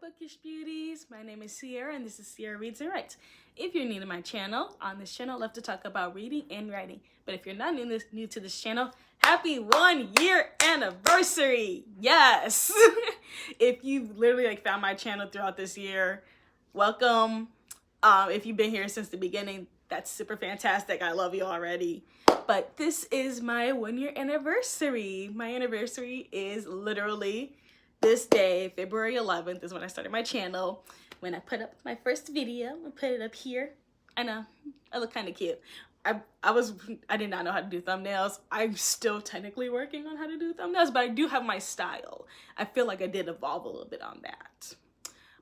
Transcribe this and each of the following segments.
bookish beauties. My name is Sierra and this is Sierra Reads and Writes. If you're new to my channel, on this channel I love to talk about reading and writing. But if you're not new to this channel, happy 1 year anniversary! Yes! If you've literally found my channel throughout this year, welcome. If you've been here since the beginning, that's super fantastic. I love you already. But this is my 1 year anniversary. My anniversary is literally this day, February 11th, is when I started my channel. When I put up my first video, I put it up here. I know, I look kind of cute. I did not know how to do thumbnails. I'm still technically working on how to do thumbnails, but I do have my style. I feel like I did evolve a little bit on that.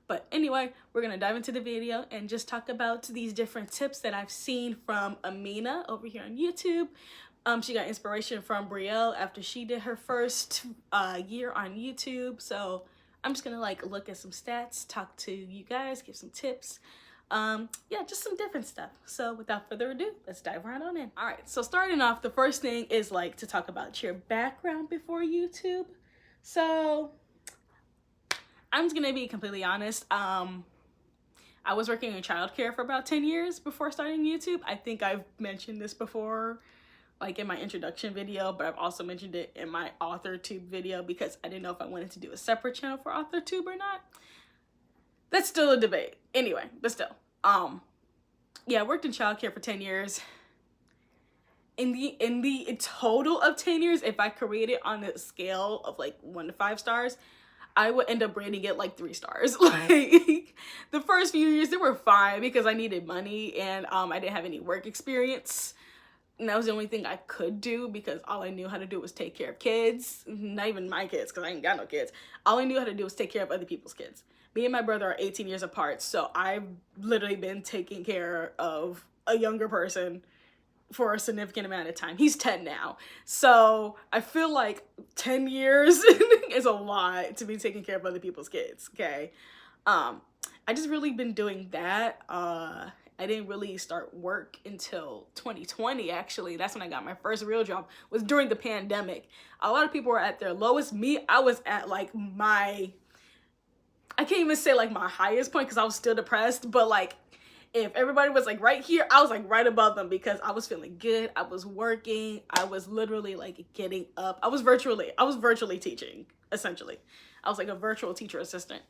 But anyway, we're gonna dive into the video and just talk about these different tips that I've seen from Amina over here on YouTube. She got inspiration from Brielle after she did her first year on YouTube. So I'm just gonna look at some stats, talk to you guys, give some tips. Yeah, just some different stuff. So without further ado, let's dive right on in. All right, so starting off, the first thing is to talk about your background before YouTube. So I'm just gonna be completely honest. I was working in childcare for about 10 years before starting YouTube. I think I've mentioned this before, in my introduction video, but I've also mentioned it in my AuthorTube video because I didn't know if I wanted to do a separate channel for AuthorTube or not. That's still a debate. Anyway, but still. Yeah, I worked in childcare for 10 years. In the total of 10 years, if I could rate it on a scale of 1 to 5 stars, I would end up rating it 3 stars. The first few years, they were fine because I needed money and I didn't have any work experience. And that was the only thing I could do because all I knew how to do was take care of kids. Not even my kids, because I ain't got no kids. All I knew how to do was take care of other people's kids. Me and my brother are 18 years apart, so I've literally been taking care of a younger person for a significant amount of time. He's 10 now. So I feel like 10 years is a lot to be taking care of other people's kids, okay? I just really been doing that. I didn't really start work until 2020, actually. That's when I got my first real job, was during the pandemic. A lot of people were at their lowest. Me, I was at I can't even say my highest point because I was still depressed, but if everybody was right here, I was right above them because I was feeling good. I was working. I was literally getting up. I was virtually teaching, essentially. I was a virtual teacher assistant.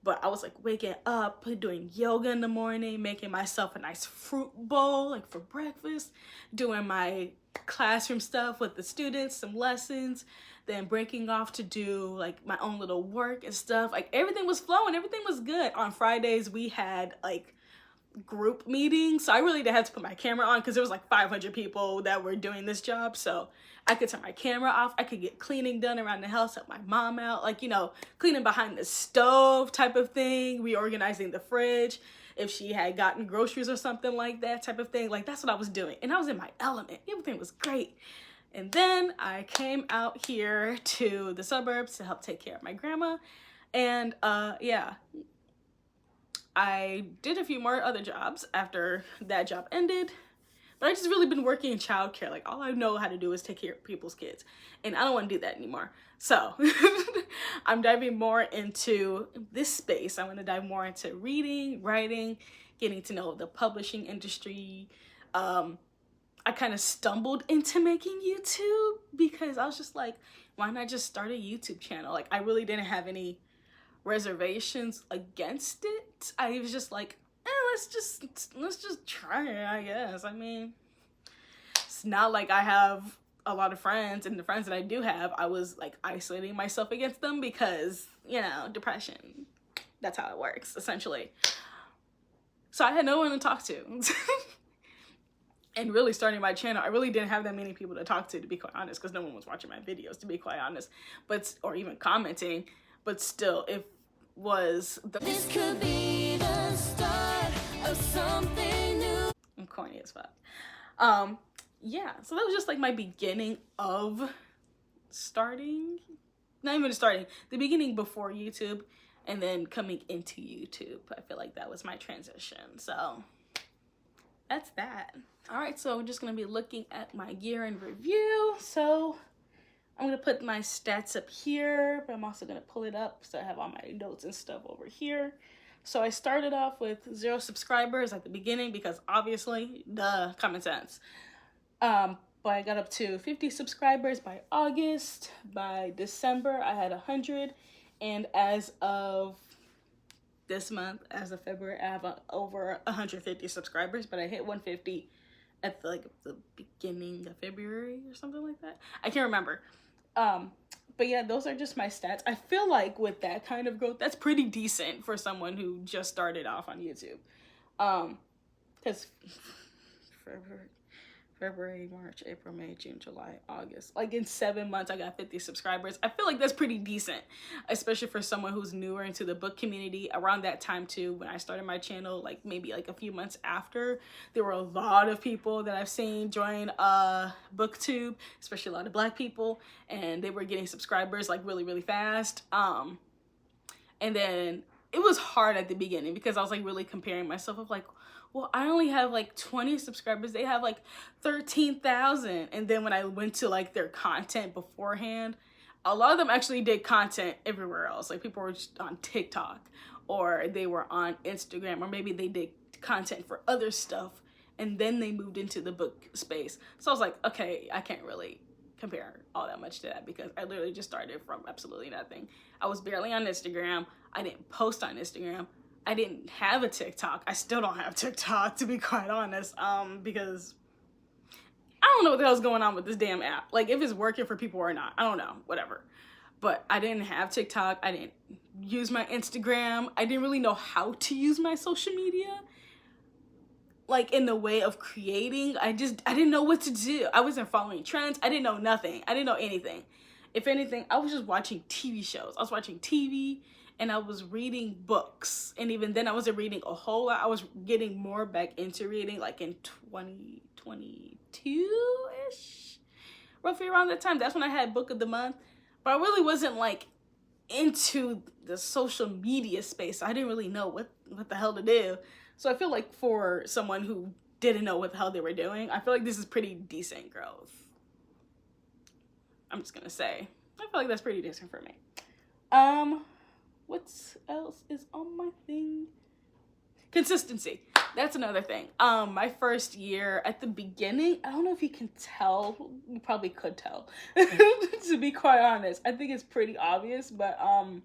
But I was waking up, doing yoga in the morning, making myself a nice fruit bowl for breakfast, doing my classroom stuff with the students, some lessons, then breaking off to do my own little work and stuff. Everything was flowing, everything was good. On Fridays we had group meetings, so I really didn't have to put my camera on because there was 500 people that were doing this job, so I could turn my camera off. I could get cleaning done around the house, help my mom out, cleaning behind the stove type of thing, reorganizing the fridge if she had gotten groceries or something like that type of thing. That's what I was doing, and I was in my element. Everything was great. And then I came out here to the suburbs to help take care of my grandma, and yeah, I did a few more other jobs after that job ended, but I just really been working in childcare. All I know how to do is take care of people's kids, and I don't want to do that anymore. So I'm diving more into this space. I want to dive more into reading, writing, getting to know the publishing industry. I kind of stumbled into making YouTube because I was just why not just start a YouTube channel? I really didn't have any reservations against it. I was just let's just try it, I guess. I mean, it's not I have a lot of friends, and the friends that I do have, I was isolating myself against them because, depression. That's how it works, essentially. So I had no one to talk to. And really starting my channel, I really didn't have that many people to talk to be quite honest, because no one was watching my videos, to be quite honest, or even commenting. But still, it was this could be the start of something new. I'm corny as fuck. Yeah, so that was just my beginning of starting, not even starting, the beginning before YouTube, and then coming into YouTube. I feel that was my transition. So that's that. All right, so we're just gonna be looking at my year in review. So I'm going to put my stats up here, but I'm also going to pull it up so I have all my notes and stuff over here. So I started off with 0 subscribers at the beginning because obviously, duh, common sense. But I got up to 50 subscribers by August. By December, I had 100. And as of this month, as of February, I have over 150 subscribers, but I hit 150 at the beginning of February or something like that. I can't remember. But yeah, those are just my stats. I feel like with that kind of growth, that's pretty decent for someone who just started off on YouTube. Because February, March, April, May, June, July, August. Like in 7 months, I got 50 subscribers. I feel like that's pretty decent, especially for someone who's newer into the book community. Around that time too, when I started my channel, like maybe like a few months after, there were a lot of people that I've seen join BookTube, especially a lot of Black people, and they were getting subscribers like really, really fast. And then it was hard at the beginning because I was like really comparing myself of like, well, I only have like 20 subscribers. They have like 13,000. And then when I went to like their content beforehand, a lot of them actually did content everywhere else. Like people were just on TikTok, or they were on Instagram, or maybe they did content for other stuff. And then they moved into the book space. So I was like, okay, I can't really compare all that much to that because I literally just started from absolutely nothing. I was barely on Instagram. I didn't post on Instagram. I didn't have a TikTok. I still don't have TikTok, to be quite honest, because I don't know what the hell's going on with this damn app. Like, if it's working for people or not, I don't know, whatever. But I didn't have TikTok. I didn't use my Instagram. I didn't really know how to use my social media. Like, in the way of creating, I didn't know what to do. I wasn't following trends. I didn't know nothing. I didn't know anything. If anything, I was just watching TV shows. I was watching TV. And I was reading books. And even then I wasn't reading a whole lot. I was getting more back into reading like in 2022-ish. Roughly around that time. That's when I had book of the month. But I really wasn't like into the social media space. I didn't really know what the hell to do. So I feel like for someone who didn't know what the hell they were doing, I feel like this is pretty decent growth. I'm just gonna say. I feel like that's pretty decent for me. What else is on my thing? Consistency. That's another thing. My first year at the beginning, I don't know if you can tell. You probably could tell. To be quite honest, I think it's pretty obvious. But when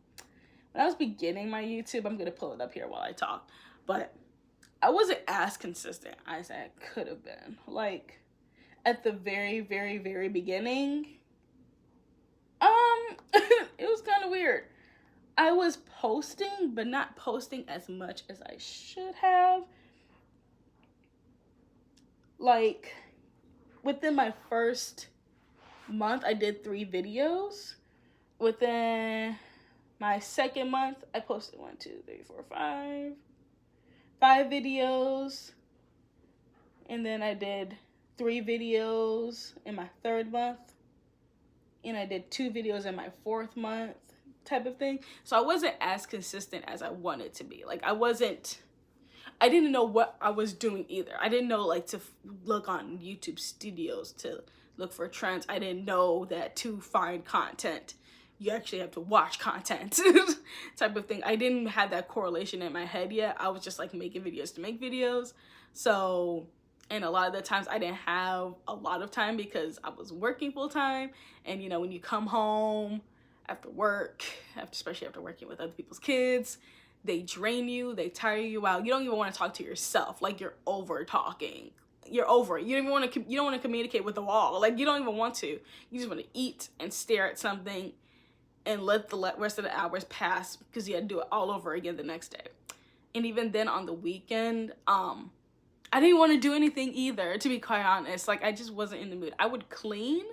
I was beginning my YouTube, I'm gonna pull it up here while I talk. But I wasn't as consistent as I could have been. Like at the very, very, very beginning, it was kind of weird. I was posting, but not posting as much as I should have. Like, within my first month, I did 3 videos. Within my second month, I posted 5 videos. And then I did 3 videos in my third month. And I did 2 videos in my fourth month. Type of thing. So I wasn't as consistent as I wanted to be. Like I didn't know what I was doing either. I didn't know like to look on YouTube studios to look for trends. I didn't know that to find content you actually have to watch content type of thing. I didn't have that correlation in my head yet. I was just like making videos to make videos. So, and a lot of the times I didn't have a lot of time because I was working full time. And you know, when you come home after work, especially after working with other people's kids, they drain you, they tire you out. You don't even want to talk to yourself. Like you're over talking. You're over it. You don't want to communicate with the wall. Like you don't even want to. You just want to eat and stare at something and let the rest of the hours pass because you had to do it all over again the next day. And even then on the weekend, I didn't want to do anything either, to be quite honest. Like I just wasn't in the mood. I would clean,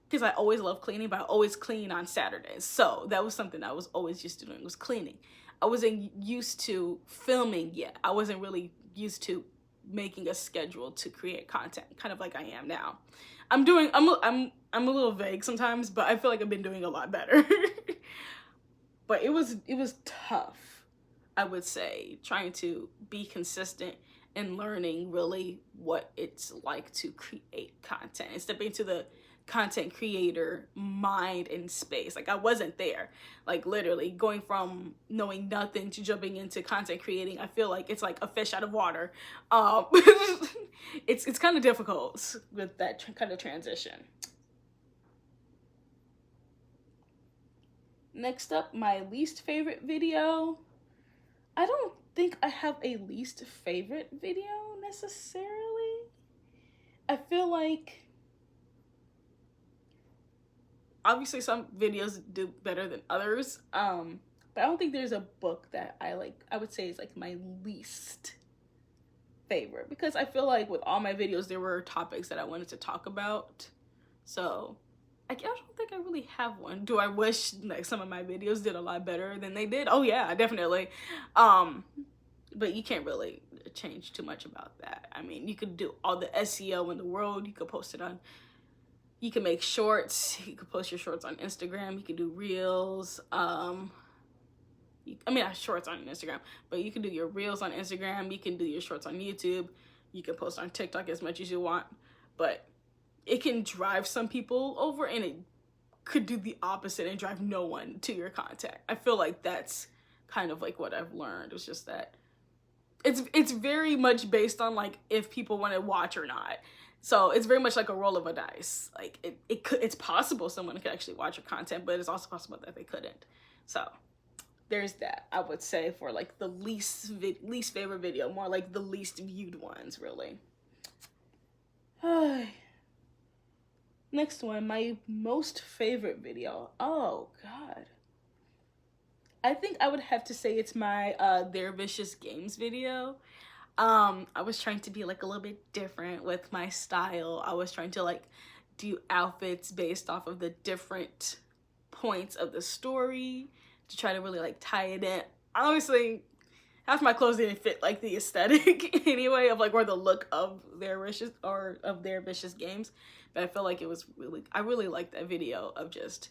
because I always love cleaning, but I always clean on Saturdays. So that was something I was always used to doing, was cleaning. I wasn't used to filming yet. I wasn't really used to making a schedule to create content, kind of like I am now. I'm a little vague sometimes, but I feel like I've been doing a lot better. But it was tough, I would say, trying to be consistent and learning really what it's like to create content and stepping into the content creator mind and space. Like I wasn't there. Like literally going from knowing nothing to jumping into content creating, I feel like it's like a fish out of water. It's kind of difficult with that kind of transition. Next up, my least favorite video. I don't think I have a least favorite video necessarily. I feel like obviously some videos do better than others, but I don't think there's a book that I would say is like my least favorite, because I feel like with all my videos there were topics that I wanted to talk about, so I don't think I really have one. Do I wish like some of my videos did a lot better than they did? Oh yeah, definitely. But you can't really change too much about that. I mean, you could do all the SEO in the world. You could post it on, you can make shorts. You could post your shorts on Instagram. You can do reels. I mean, not shorts on Instagram, but you can do your reels on Instagram. You can do your shorts on YouTube. You can post on TikTok as much as you want, but it can drive some people over, and it could do the opposite and drive no one to your content. I feel like that's kind of like what I've learned. It's just that it's very much based on like if people want to watch or not. So it's very much like a roll of a dice. Like it's possible someone could actually watch your content, but it's also possible that they couldn't. So there's that, I would say, for like the least favorite video, more like the least viewed ones, really. Next one, my most favorite video. Oh God, I think I would have to say it's my They're Vicious Games video. I was trying to be like a little bit different with my style. I was trying to like do outfits based off of the different points of the story to try to really like tie it in. Obviously, half my clothes didn't fit like the aesthetic anyway of like, or the look of Their Vicious Games. But I feel like it was really, I really liked that video of just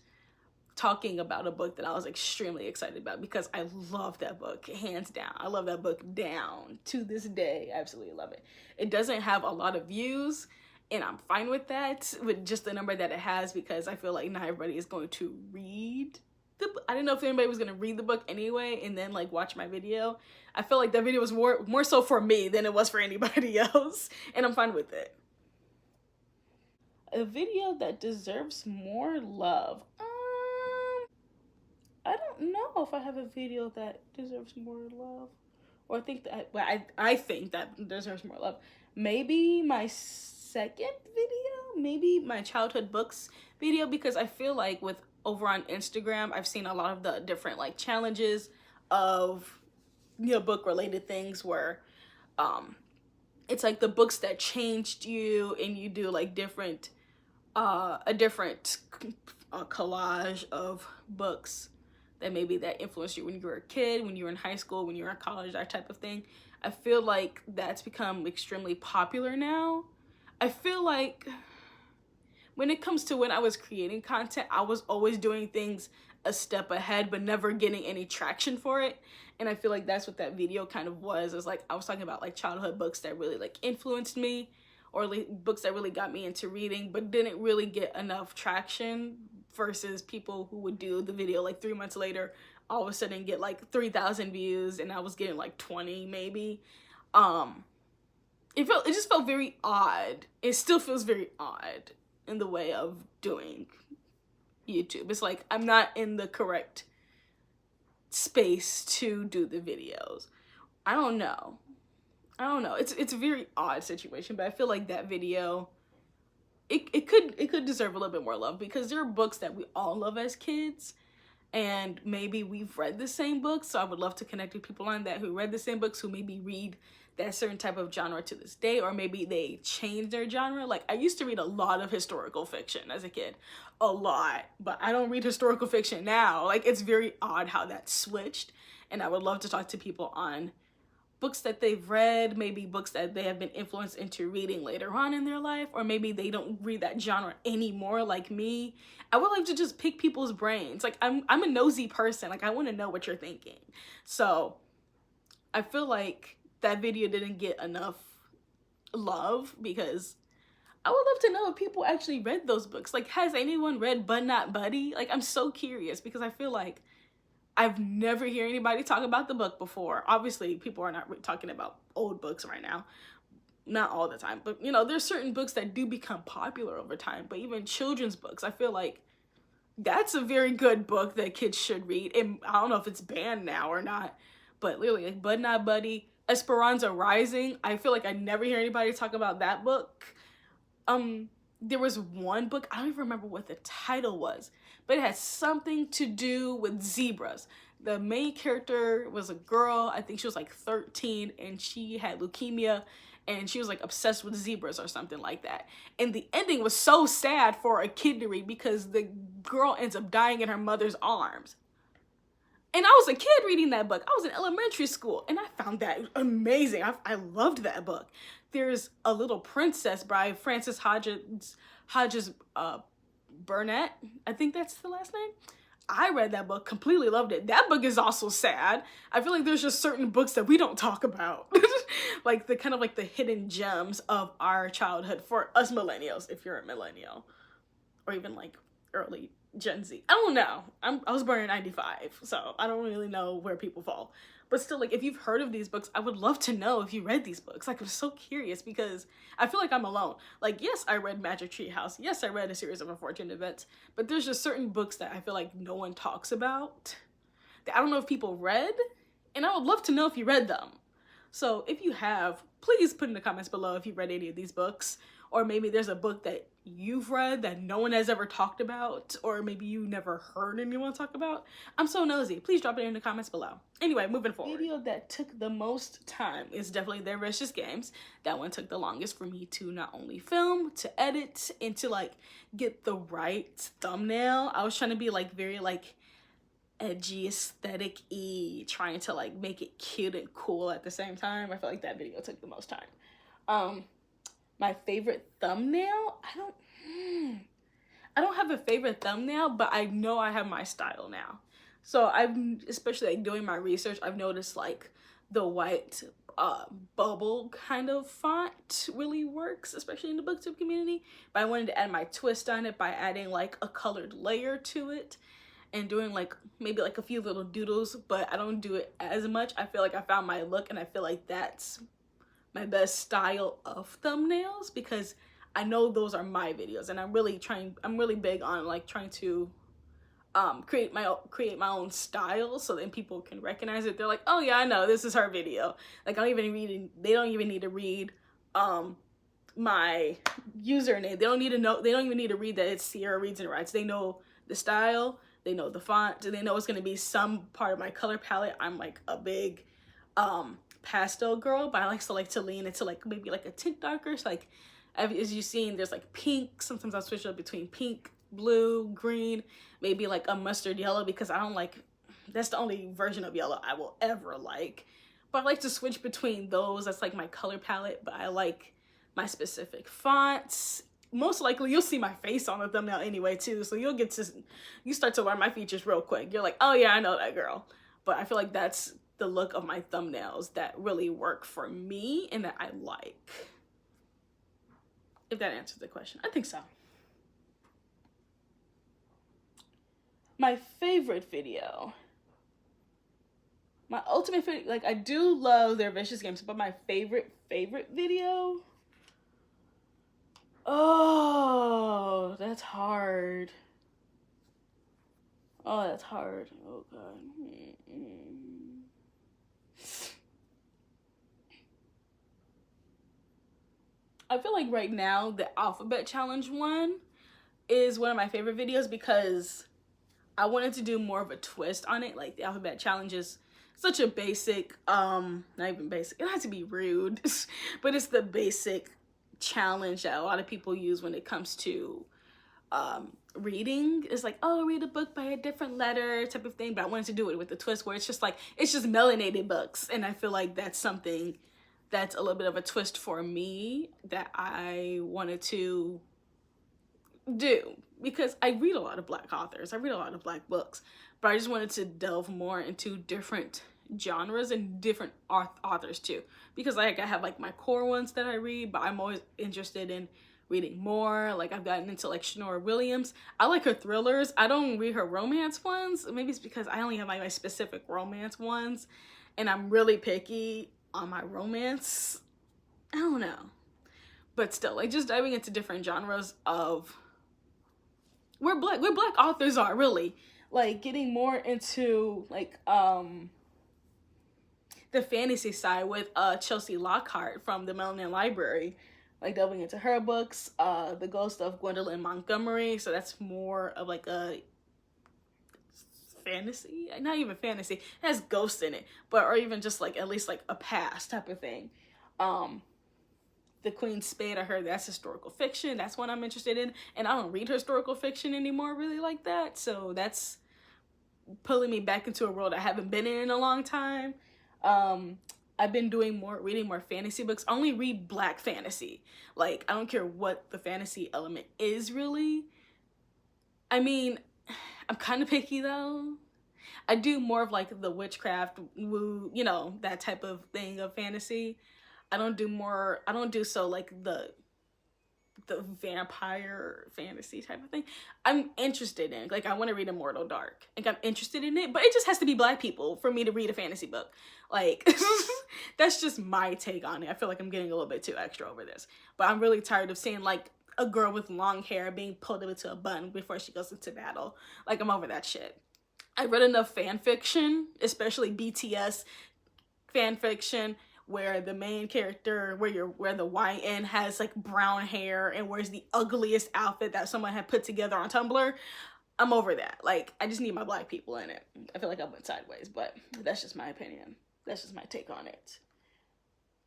talking about a book that I was extremely excited about, because I love that book, hands down. I love that book down to this day. Absolutely love it. It doesn't have a lot of views, and I'm fine with that, with just the number that it has, because I feel like not everybody is going to read the book. I didn't know if anybody was going to read the book anyway and then like watch my video. I feel like that video was more so for me than it was for anybody else, and I'm fine with it. A video that deserves more love. I don't know if I have a video that deserves more love, or I think that, well, I think that deserves more love. Maybe my second video, maybe my childhood books video, because I feel like with over on Instagram, I've seen a lot of the different like challenges of, you know, book related things where it's like the books that changed you, and you do like different a different collage of books that maybe that influenced you when you were a kid, when you were in high school, when you were in college, that type of thing. I feel like that's become extremely popular now. I feel like when it comes to when I was creating content, I was always doing things a step ahead, but never getting any traction for it. And I feel like that's what that video kind of was. It was like I was talking about like childhood books that really like influenced me, or books that really got me into reading, but didn't really get enough traction, versus people who would do the video like 3 months later, all of a sudden get like 3,000 views, and I was getting like 20 maybe. It just felt very odd. It still feels very odd in the way of doing YouTube. It's like I'm not in the correct space to do the videos. I don't know. It's a very odd situation, but I feel like that video, it could deserve a little bit more love, because there are books that we all love as kids, and maybe we've read the same books. So I would love to connect with people on that who read the same books, who maybe read that certain type of genre to this day, or maybe they changed their genre. Like I used to read a lot of historical fiction as a kid, a lot, but I don't read historical fiction now. Like it's very odd how that switched, and I would love to talk to people on books that they've read, maybe books that they have been influenced into reading later on in their life, or maybe they don't read that genre anymore like me. I would like to just pick people's brains. Like I'm a nosy person. Like I want to know what you're thinking. So I feel like that video didn't get enough love, because I would love to know if people actually read those books. Like, has anyone read But Not Buddy? Like, I'm so curious because I feel like I've never heard anybody talk about the book before. Obviously, people are not talking about old books right now. Not all the time, but you know, there's certain books that do become popular over time. But even children's books, I feel like that's a very good book that kids should read. And I don't know if it's banned now or not, but literally, like But Not Buddy, Esperanza Rising. I feel like I never hear anybody talk about that book. There was one book, I don't even remember what the title was, but it had something to do with zebras. The main character was a girl, I think she was like 13, and she had leukemia, and she was like obsessed with zebras or something like that. And the ending was so sad for a kid to read because the girl ends up dying in her mother's arms. And I was a kid reading that book. I was in elementary school, and I found that amazing. I loved that book. There's A Little Princess by Frances Hodges Burnett. I think that's the last name. I read that book, completely loved it. That book is also sad. I feel like there's just certain books that we don't talk about. Like the kind of like the hidden gems of our childhood for us millennials, if you're a millennial, or even like early Gen Z. I don't know. I was born in 95, so I don't really know where people fall. But still, like, if you've heard of these books, I would love to know if you read these books. Like, I'm so curious because I feel like I'm alone. Like, yes, I read Magic Tree House. Yes, I read A Series of Unfortunate Events. But there's just certain books that I feel like no one talks about that I don't know if people read. And I would love to know if you read them. So if you have, please put in the comments below if you've read any of these books. Or maybe there's a book that you've read that no one has ever talked about, or maybe you never heard anyone talk about. I'm so nosy. Please drop it in the comments below. Anyway, moving forward. The video that took the most time is definitely Their Vicious Games. That one took the longest for me to not only film, to edit, and to like get the right thumbnail. I was trying to be like very like edgy, aesthetic-y, trying to like make it cute and cool at the same time. I feel like that video took the most time. My favorite thumbnail? I don't have a favorite thumbnail, but I know I have my style now. So I'm, especially like doing my research, I've noticed like the white bubble kind of font really works, especially in the booktube community. But I wanted to add my twist on it by adding like a colored layer to it and doing like maybe like a few little doodles, but I don't do it as much. I feel like I found my look, and I feel like that's my best style of thumbnails because I know those are my videos, and I'm really big on like trying to create my own style, so then people can recognize it. They're like, oh yeah, I know this is her video. Like they don't even need to read my username. They don't even need to read that it's Sierra Reads and Writes. They know the style, they know the font, and they know it's gonna be some part of my color palette. I'm like a big pastel girl, but I like to lean into like maybe like a tint darker. So like as you've seen, there's like pink. Sometimes I'll switch up between pink, blue, green, maybe like a mustard yellow, because I don't like, that's the only version of yellow I will ever like. But I like to switch between those. That's like my color palette, but I like my specific fonts. Most likely you'll see my face on the thumbnail anyway too, so you start to learn my features real quick. You're like, oh yeah, I know that girl. But I feel like that's the look of my thumbnails that really work for me and that I like. If that answers the question. I think so. My favorite video. My ultimate favorite, like I do love Their Vicious Games, but my favorite video? Oh, that's hard. Oh, that's hard. Oh God. I feel like right now the alphabet challenge one is one of my favorite videos because I wanted to do more of a twist on it. Like the alphabet challenge is such a basic, not even basic, it has to be rude, but it's the basic challenge that a lot of people use when it comes to reading. It's like, oh, read a book by a different letter type of thing, but I wanted to do it with the twist where it's just melanated books, and I feel like that's something that's a little bit of a twist for me that I wanted to do because I read a lot of Black authors, I read a lot of Black books, but I just wanted to delve more into different genres and different authors too, because like I have like my core ones that I read, but I'm always interested in reading more. Like, I've gotten into like Shanora Williams. I like her thrillers. I don't read her romance ones. Maybe it's because I only have like my specific romance ones, and I'm really picky on my romance. I don't know. But still, like, just diving into different genres of where black authors are, really. Like, getting more into like the fantasy side with Chelsea Lockhart from the Melanin Library. Like, delving into her books, The Ghost of Gwendolyn Montgomery. So that's more of like a fantasy, not even fantasy, it has ghosts in it, but or even just like at least like a past type of thing. The Queen's Spade, I heard that's historical fiction. That's what I'm interested in, and I don't read historical fiction anymore really like that, so that's pulling me back into a world I haven't been in a long time. I've been reading more fantasy books. I only read black fantasy. Like, I don't care what the fantasy element is, really. I mean, I'm kind of picky though. I do more of like the witchcraft, woo, you know, that type of thing of fantasy. I don't do so like the vampire fantasy type of thing. I'm interested in, like, I want to read Immortal Dark. Like, I'm interested in it, but it just has to be black people for me to read a fantasy book. Like, that's just my take on it. I feel like I'm getting a little bit too extra over this, but I'm really tired of seeing like a girl with long hair being pulled into a bun before she goes into battle. Like, I'm over that shit. I read enough fan fiction, especially BTS fan fiction, where the main character, where the YN has like brown hair and wears the ugliest outfit that someone had put together on Tumblr. I'm over that. Like, I just need my black people in it. I feel like I went sideways, but that's just my opinion. That's just my take on it.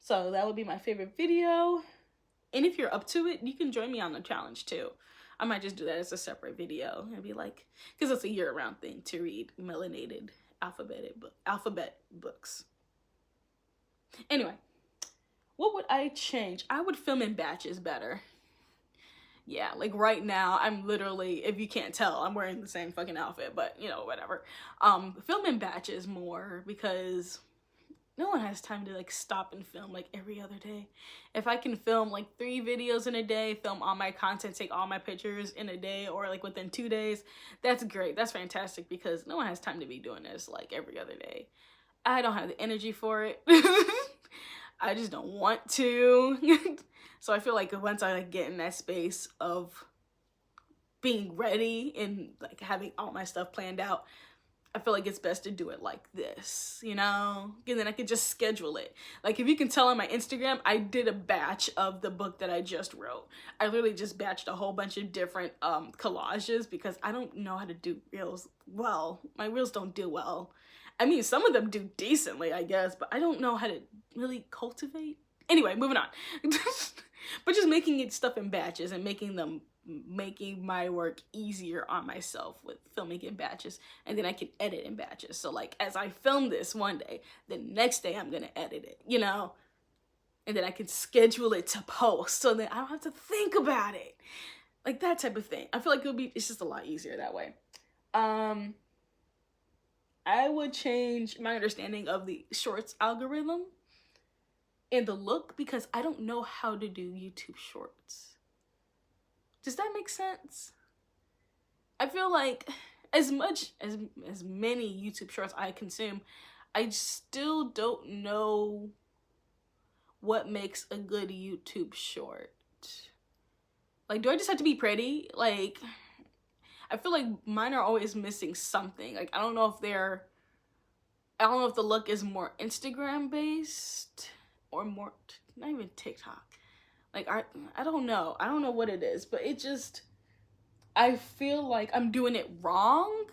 So that would be my favorite video. And if you're up to it, you can join me on the challenge too. I might just do that as a separate video and be like, because it's a year-round thing to read melanated alphabet books. Anyway, what would I change? I would film in batches better. Yeah, like right now, I'm literally, if you can't tell, I'm wearing the same fucking outfit, but you know, whatever. Film in batches more, because no one has time to like stop and film like every other day. If I can film like 3 videos in a day, film all my content, take all my pictures in a day or like within 2 days, that's great. That's fantastic, because no one has time to be doing this like every other day. I don't have the energy for it. I just don't want to. So I feel like once I like get in that space of being ready and like having all my stuff planned out, I feel like it's best to do it like this, you know? And then I could just schedule it. Like, if you can tell on my Instagram, I did a batch of the book that I just wrote. I literally just batched a whole bunch of different collages, because I don't know how to do reels well. My reels don't do well. I mean, some of them do decently, I guess, but I don't know how to really cultivate. Anyway, moving on. But just making stuff in batches and making my work easier on myself with filming in batches, and then I can edit in batches. So like, as I film this one day, the next day I'm gonna edit it, you know, and then I can schedule it to post, so that I don't have to think about it, like that type of thing. I feel like it's just a lot easier that way. I would change my understanding of the shorts algorithm and the look, because I don't know how to do YouTube shorts. Does that make sense? I feel like as many YouTube shorts I consume, I still don't know what makes a good YouTube short. Like, do I just have to be pretty? Like, I feel like mine are always missing something. Like, I don't know if the look is more Instagram based or more, not even TikTok. Like, I don't know. I don't know what it is, but it just, I feel like I'm doing it wrong.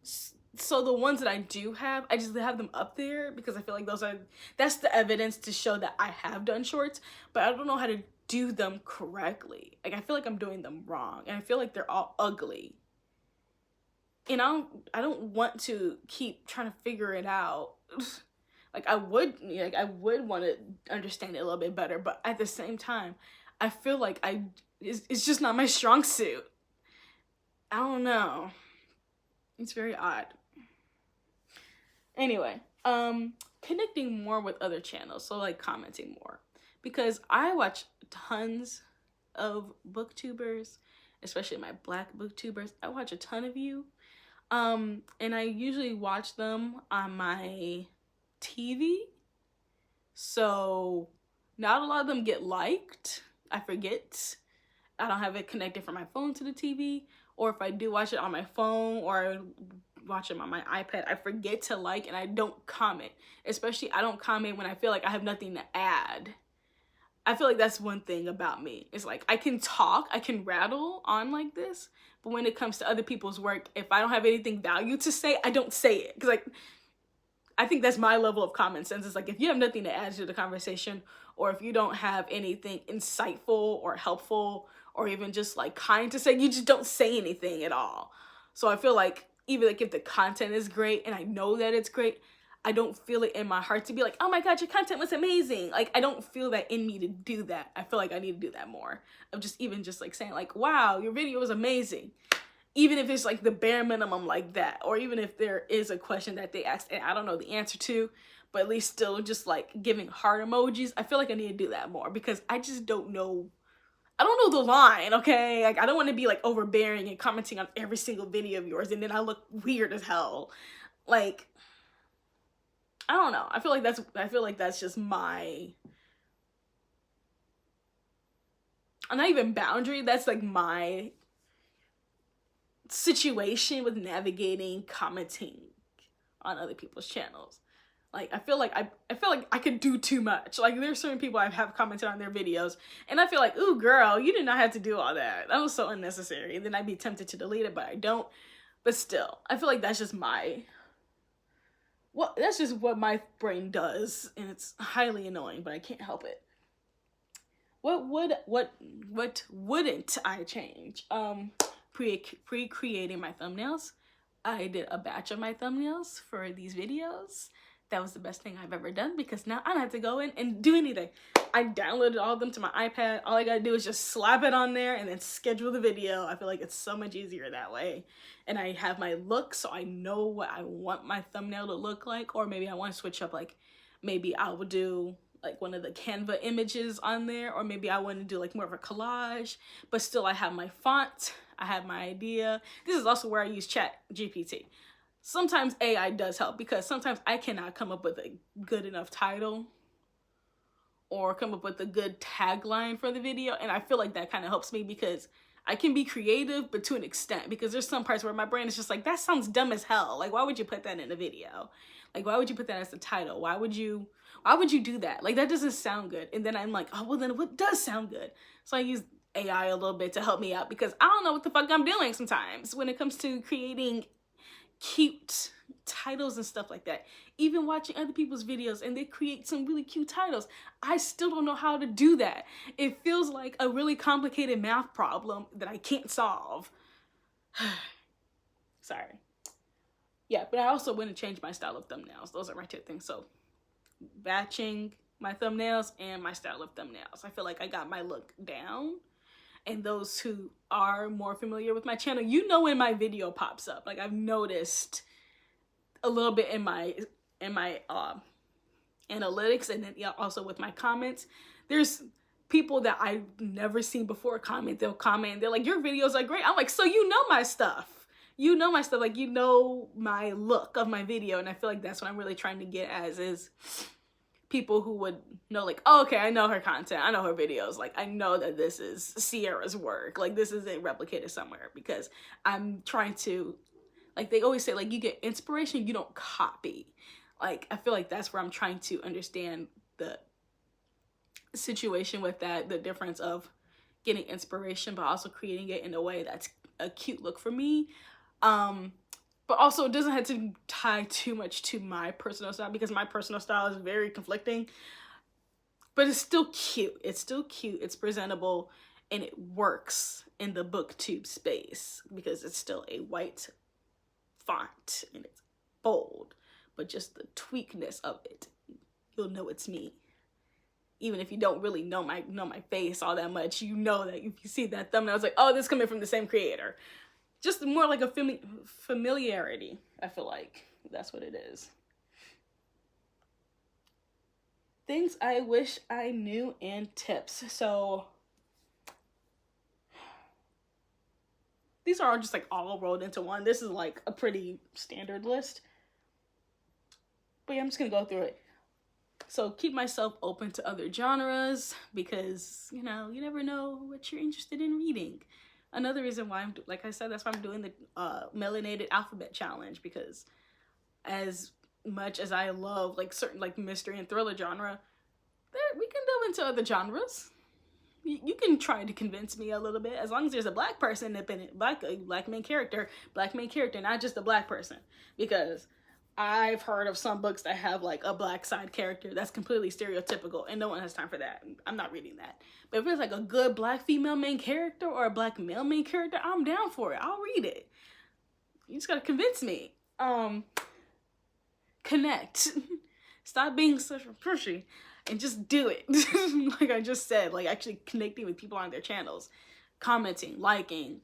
So the ones that I do have, I just have them up there because I feel like that's the evidence to show that I have done shorts, but I don't know how to do them correctly. Like, I feel like I'm doing them wrong, and I feel like they're all ugly. And I don't want to keep trying to figure it out. Like, I would want to understand it a little bit better, but at the same time, I feel like it's just not my strong suit. I don't know. It's very odd. Anyway, connecting more with other channels, so like commenting more, because I watch tons of booktubers, especially my Black booktubers. I watch a ton of you. And I usually watch them on my TV. So not a lot of them get liked. I forget. I don't have it connected from my phone to the TV. Or if I do watch it on my phone or watch them on my iPad, I forget to like and I don't comment. Especially I don't comment when I feel like I have nothing to add. I feel like that's one thing about me. It's like I can talk, I can rattle on like this, but when it comes to other people's work, if I don't have anything value to say, I don't say it. Because like I think that's my level of common sense. It's like if you have nothing to add to the conversation, or if you don't have anything insightful or helpful or even just like kind to say, you just don't say anything at all. So I feel like even like if the content is great and I know that it's great, I don't feel it in my heart to be like, oh my God, your content was amazing. Like, I don't feel that in me to do that. I feel like I need to do that more. Of just even just like saying like, wow, your video was amazing. Even if it's like the bare minimum like that, or even if there is a question that they asked and I don't know the answer to, but at least still just like giving heart emojis. I feel like I need to do that more because I just don't know. I don't know the line, okay? Like, I don't want to be like overbearing and commenting on every single video of yours and then I look weird as hell. Like, I don't know. I feel like that's just my, not even boundary. That's like my situation with navigating commenting on other people's channels. Like I feel like I could do too much. Like there's certain people I have commented on their videos and I feel like, ooh girl, you did not have to do all that. That was so unnecessary. And then I'd be tempted to delete it, but I don't. But still, I feel like that's just that's just what my brain does, and it's highly annoying, but I can't help it. What wouldn't I change? Pre-creating my thumbnails. I did a batch of my thumbnails for these videos. That was the best thing I've ever done because now I don't have to go in and do anything. I downloaded all of them to my iPad. All I gotta do is just slap it on there and then schedule the video. I feel like it's so much easier that way. And I have my look, so I know what I want my thumbnail to look like. Or maybe I want to switch up, like maybe I will do like one of the Canva images on there, or maybe I want to do like more of a collage, but still I have my font, I have my idea. This is also where I use ChatGPT. Sometimes AI does help because sometimes I cannot come up with a good enough title or come up with a good tagline for the video, and I feel like that kind of helps me because I can be creative, but to an extent, because there's some parts where my brain is just like, that sounds dumb as hell. Like, why would you put that in a video? Like, why would you put that as the title? Why would you do that? Like, that doesn't sound good. And then I'm like, oh, well, then what does sound good? So I use AI a little bit to help me out because I don't know what the fuck I'm doing sometimes when it comes to creating cute titles and stuff like that. Even watching other people's videos and they create some really cute titles, I still don't know how to do that. It feels like a really complicated math problem that I can't solve. Sorry. Yeah, but I also want to change my style of thumbnails. Those are my two things. So batching my thumbnails and my style of thumbnails. I feel like I got my look down. And those who are more familiar with my channel, you know when my video pops up. Like I've noticed a little bit in my analytics, and then also with my comments. There's people that I've never seen before comment. They'll comment. They're like, your videos are great. I'm like, so you know my stuff. You know my stuff. Like you know my look of my video, and I feel like that's what I'm really trying to get as is people who would know like, oh, okay, I know her content, I know her videos, like I know that this is Sierra's work, like this isn't replicated somewhere, because I'm trying to, like they always say, like you get inspiration, you don't copy. Like I feel like that's where I'm trying to understand the situation with that, the difference of getting inspiration but also creating it in a way that's a cute look for me. But also it doesn't have to tie too much to my personal style because my personal style is very conflicting, but it's still cute. It's still cute. It's presentable and it works in the booktube space because it's still a white font and it's bold, but just the tweakness of it, you'll know it's me. Even if you don't really know my face all that much, you know that if you see that thumbnail, it's like, oh, this is coming from the same creator. Just more like a familiarity, I feel like. That's what it is. Things I wish I knew and tips. So these are all just like all rolled into one. This is like a pretty standard list. But yeah, I'm just gonna go through it. So keep myself open to other genres because, you know, you never know what you're interested in reading. Another reason why I'm, like I said, that's why I'm doing the Melanated Alphabet Challenge, because as much as I love like certain like mystery and thriller genre, we can delve into other genres. You can try to convince me a little bit, as long as there's a black person in it, black main character, not just a black person, because I've heard of some books that have like a black side character that's completely stereotypical and no one has time for that. I'm not reading that. But if it's like a good black female main character or a black male main character, I'm down for it. I'll read it. You just gotta convince me. Connect. Stop being such a pushy and just do it. Like I just said, like actually connecting with people on their channels, commenting, liking.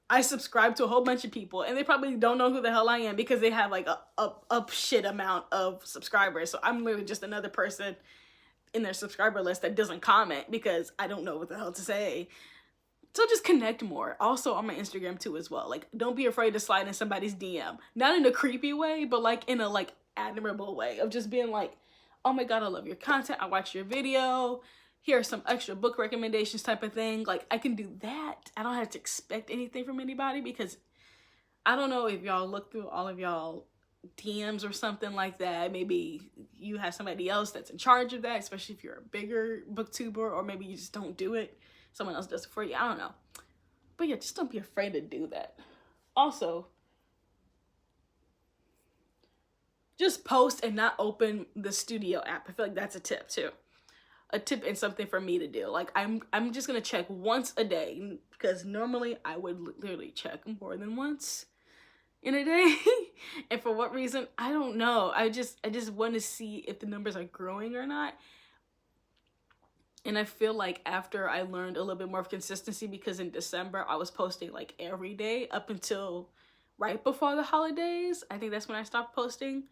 I subscribe to a whole bunch of people and they probably don't know who the hell I am because they have like a shit amount of subscribers. So I'm literally just another person in their subscriber list that doesn't comment because I don't know what the hell to say. So just connect more. Also on my Instagram too as well. Like don't be afraid to slide in somebody's DM. Not in a creepy way, but like in a like admirable way of just being like, oh my God, I love your content. I watched your video. Here are some extra book recommendations type of thing. Like I can do that. I don't have to expect anything from anybody because I don't know if y'all look through all of y'all DMs or something like that. Maybe you have somebody else that's in charge of that, especially if you're a bigger booktuber, or maybe you just don't do it. Someone else does it for you. I don't know. But yeah, just don't be afraid to do that. Also, just post and not open the studio app. I feel like that's a tip too. A tip and something for me to do. Like I'm just gonna check once a day because normally I would literally check more than once in a day. And for what reason, I don't know. I just want to see if the numbers are growing or not. And I feel like after I learned a little bit more of consistency, because in December I was posting like every day up until right before the holidays. I think that's when I stopped posting.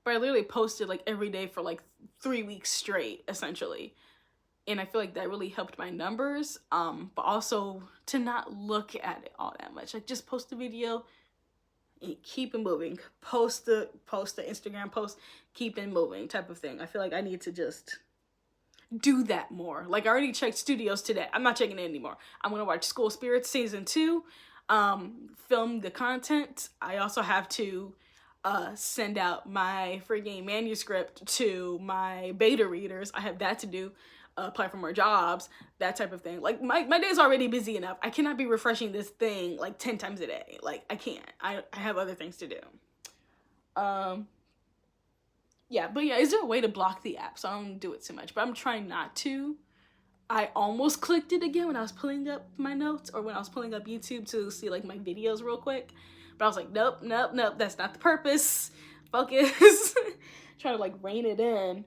But I literally posted like every day for like 3 weeks straight, essentially. And I feel like that really helped my numbers. But also to not look at it all that much. Like just post a video and keep it moving. Post the Instagram post, keep it moving type of thing. I feel like I need to just do that more. Like I already checked studios today. I'm not checking it anymore. I'm gonna watch School Spirits season 2, film the content. I also have to send out my freaking manuscript to my beta readers. I have that to do. Apply for more jobs, that type of thing. Like my day's already busy enough. I cannot be refreshing this thing like 10 times a day. Like I can't. I have other things to do. Yeah, but yeah, is there a way to block the app so I don't do it too much? But I'm trying not to. I almost clicked it again when I was pulling up my notes or when I was pulling up YouTube to see like my videos real quick. But I was like, nope, that's not the purpose. Focus. Trying to like rein it in.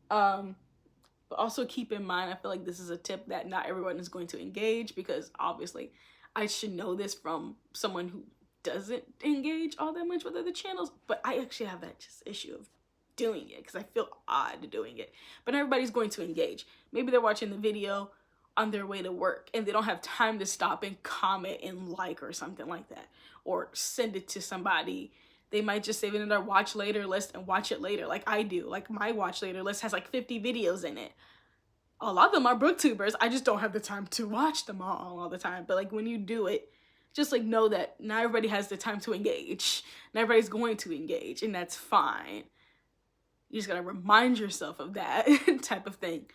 But also keep in mind, I feel like this is a tip that not everyone is going to engage, because obviously I should know this from someone who doesn't engage all that much with other channels, but I actually have that just issue of doing it because I feel odd doing it. But everybody's going to engage. Maybe they're watching the video on their way to work and they don't have time to stop and comment and like or something like that, or send it to somebody. They might just save it in their watch later list and watch it later like I do. Like my watch later list has like 50 videos in it. A lot of them are booktubers. I just don't have the time to watch them all the time. But like when you do it, just like know that not everybody has the time to engage. Not everybody's going to engage, and that's fine. You just gotta remind yourself of that type of thing.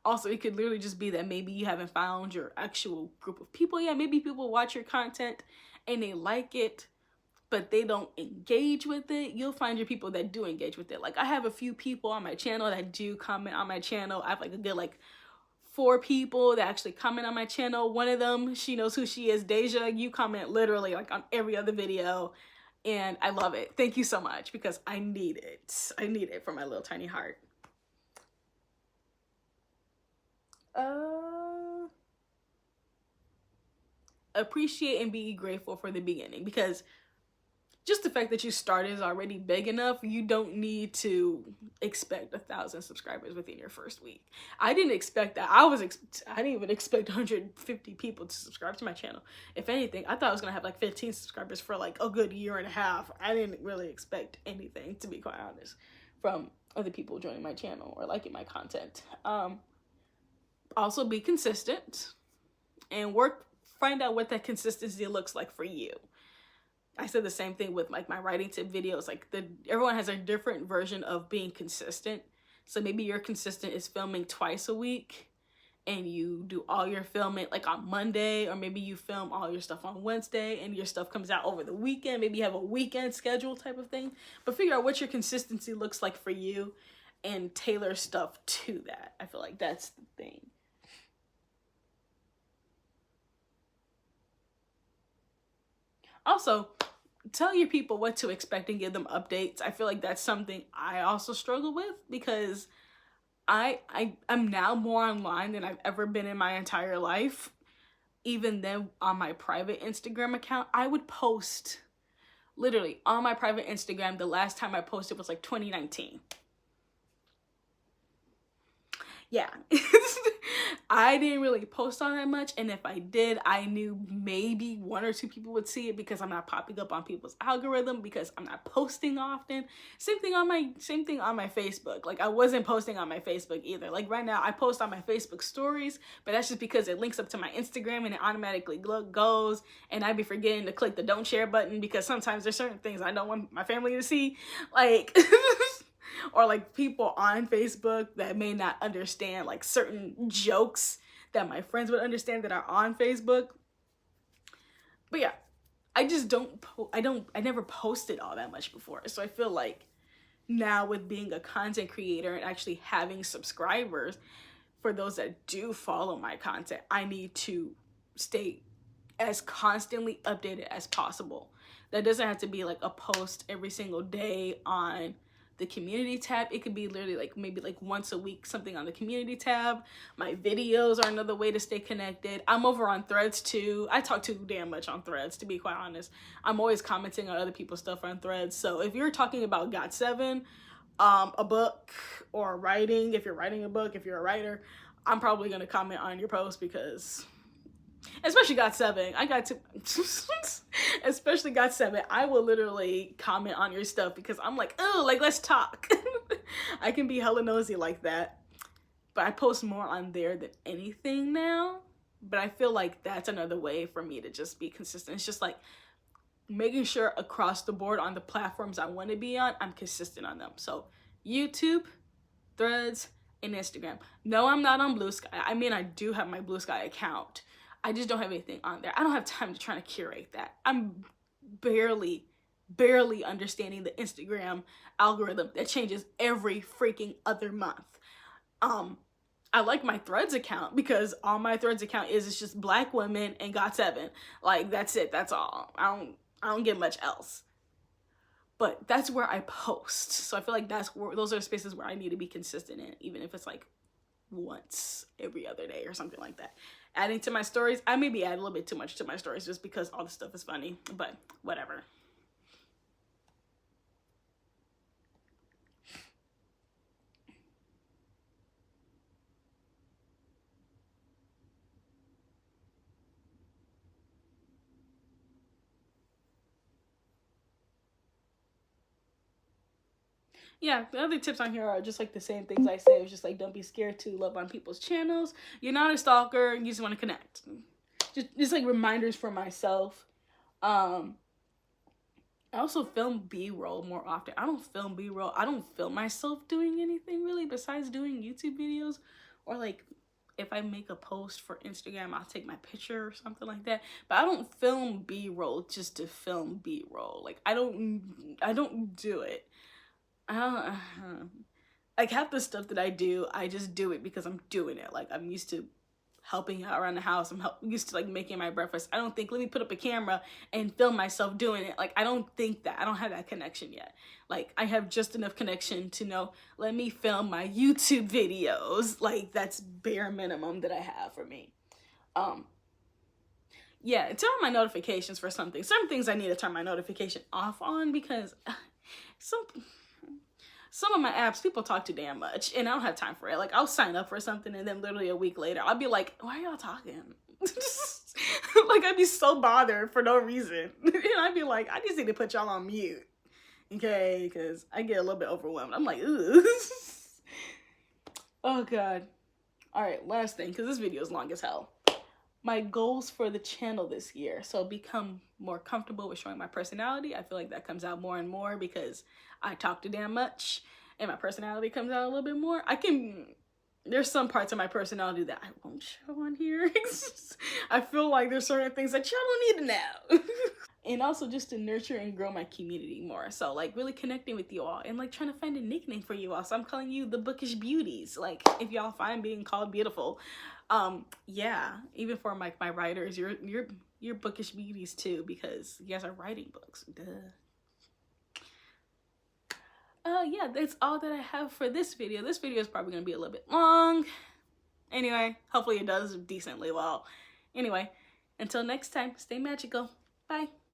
Also, it could literally just be that maybe you haven't found your actual group of people yet. Maybe people watch your content and they like it, but they don't engage with it. You'll find your people that do engage with it. Like I have a few people on my channel that do comment on my channel. I have like a good like 4 people that actually comment on my channel. One of them, she knows who she is, Deja. You comment literally like on every other video, and I love it. Thank you so much, because I need it. I need it for my little tiny heart. Appreciate and be grateful for the beginning, because just the fact that you started is already big enough. You don't need to expect 1,000 subscribers within your first week. I didn't expect that. I didn't even expect 150 people to subscribe to my channel. If anything, I thought I was gonna have like 15 subscribers for like a good year and a half. I didn't really expect anything, to be quite honest, from other people joining my channel or liking my content. Also be consistent and find out what that consistency looks like for you. I said the same thing with like my writing tip videos. Like everyone has a different version of being consistent. So maybe your consistent is filming twice a week and you do all your filming like on Monday, or maybe you film all your stuff on Wednesday and your stuff comes out over the weekend. Maybe you have a weekend schedule type of thing, but figure out what your consistency looks like for you and tailor stuff to that. I feel like that's the thing. Also, tell your people what to expect and give them updates. I feel like that's something I also struggle with, because I'm now more online than I've ever been in my entire life. Even then, on my private Instagram account, I would post literally on my private Instagram. The last time I posted was like 2019. Yeah. I didn't really post on that much, and if I did, I knew maybe 1 or 2 people would see it because I'm not popping up on people's algorithm, because I'm not posting often. Same thing on my Facebook. Like, I wasn't posting on my Facebook either. Like right now I post on my Facebook stories, but that's just because it links up to my Instagram and it automatically goes, and I'd be forgetting to click the don't share button because sometimes there's certain things I don't want my family to see, like or like people on Facebook that may not understand like certain jokes that my friends would understand that are on Facebook. But yeah, I just I never posted all that much before. So I feel like now, with being a content creator and actually having subscribers, for those that do follow my content, I need to stay as constantly updated as possible. That doesn't have to be like a post every single day on the community tab. It could be literally like maybe like once a week, something on the community tab. My videos are another way to stay connected. I'm over on Threads too. I talk too damn much on Threads, to be quite honest. I'm always commenting on other people's stuff on Threads. So if you're talking about Got7, a book, or writing, if you're writing a book, if you're a writer, I'm probably gonna comment on your post, because especially Got7, especially Got7, I will literally comment on your stuff because I'm like, oh, like, let's talk. I can be hella nosy like that, but I post more on there than anything now. But I feel like that's another way for me to just be consistent. It's just like making sure across the board on the platforms I want to be on, I'm consistent on them. So YouTube, Threads, and Instagram. No, I'm not on Blue Sky. I mean, I do have my Blue Sky account. I just don't have anything on there. I don't have time to try to curate that. I'm barely understanding the Instagram algorithm that changes every freaking other month. I like my Threads account because all my Threads account is just Black women and Got7. Like, that's it. That's all. I don't get much else. But that's where I post. So I feel like those are spaces where I need to be consistent in, even if it's like once every other day or something like that. Adding to my stories, I maybe add a little bit too much to my stories just because all the stuff is funny, but whatever. Yeah, the other tips on here are just like the same things I say. It's just like, don't be scared to love on people's channels. You're not a stalker. You just want to connect. Just like reminders for myself. I also film B-roll more often. I don't film B-roll. I don't film myself doing anything really besides doing YouTube videos, or like if I make a post for Instagram, I'll take my picture or something like that. But I don't film B-roll just to film B-roll. Like, I don't do it. Like, half the stuff that I do, I just do it because I'm doing it. Like, I'm used to helping out around the house. I'm used to like making my breakfast. I don't think, let me put up a camera and film myself doing it. Like, I don't think that. I don't have that connection yet. Like, I have just enough connection to know, let me film my YouTube videos. Like, that's bare minimum that I have for me. yeah, turn on my notifications for something. Some things I need to turn my notification off on because some of my apps, people talk too damn much, and I don't have time for it. Like, I'll sign up for something, and then literally a week later, I'll be like, why are y'all talking? Like, I'd be so bothered for no reason. And I'd be like, I just need to put y'all on mute. Okay? Because I get a little bit overwhelmed. I'm like, ugh. Oh, God. All right, last thing, because this video is long as hell. My goals for the channel this year. So become more comfortable with showing my personality. I feel like that comes out more and more because I talk too damn much and my personality comes out a little bit more. There's some parts of my personality that I won't show on here. I feel like there's certain things that y'all don't need to know. And also just to nurture and grow my community more. So like really connecting with you all and like trying to find a nickname for you all. So I'm calling you the Bookish Beauties. Like if y'all find being called beautiful. Yeah, even for my writers, you're Bookish Beauties too, because you guys are writing books. Duh. Yeah, that's all that I have for this video. This video is probably gonna be a little bit long. Anyway, hopefully it does decently well. Anyway, until next time, stay magical. Bye.